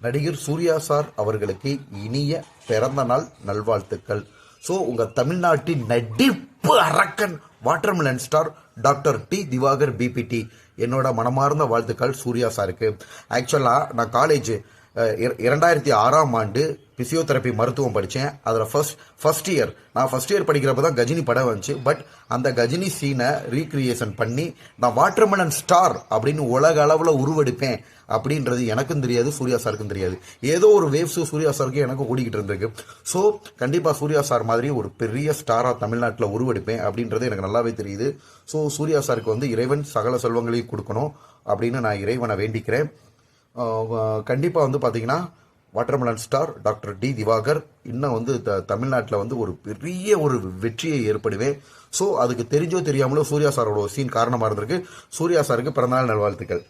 நடிகர் சூர்யா சார் அவர்களுக்கு இனிய பிறந்த நாள் நல்வாழ்த்துக்கள். ஸோ உங்கள் தமிழ்நாட்டின் நடிப்பு அரக்கன் watermelon star doctor D Divakar பிபிடி என்னோட மனமார்ந்த வாழ்த்துக்கள் சூர்யா சாருக்கு. ஆக்சுவலாக நான் காலேஜ் 2006ஆம் ஆண்டு பிசியோதெரப்பி மருத்துவம் படித்தேன். அதில் ஃபர்ஸ்ட் இயர் படிக்கிறப்ப தான் கஜினி படம் வந்துச்சு. பட் அந்த கஜினி சீனை ரீக்ரியேஷன் பண்ணி நான் வாட்டர்மெலன் ஸ்டார் அப்படின்னு உலக அளவில் உருவெடுப்பேன் அப்படின்றது எனக்கும் தெரியாது, சூர்யா சாருக்கும் தெரியாது. ஏதோ ஒரு வேவ்ஸ் சூர்யா சாருக்கு எனக்கும் ஓடிக்கிட்டு இருந்திருக்கு. ஸோ கண்டிப்பாக சூர்யா சார் மாதிரி ஒரு பெரிய ஸ்டாராக தமிழ்நாட்டில் உருவெடுப்பேன் அப்படின்றது எனக்கு நல்லாவே தெரியுது. ஸோ சூர்யா சாருக்கு இறைவன் சகல செல்வங்களையும் கொடுக்கணும் அப்படின்னு நான் இறைவனை வேண்டிக்கிறேன். கண்டிப்பாக பார்த்தீங்கன்னா watermelon star doctor D Divakar இன்னும் தமிழ்நாட்டில் ஒரு பெரிய ஒரு வெற்றியை ஏற்படுவேன். ஸோ அதுக்கு தெரிஞ்சோ தெரியாமலோ சூர்யா சாரோட ஒரு சீன் காரணமாக இருந்திருக்கு. சூர்யா சாருக்கு பிறந்தநாள் நல்வாழ்த்துக்கள்.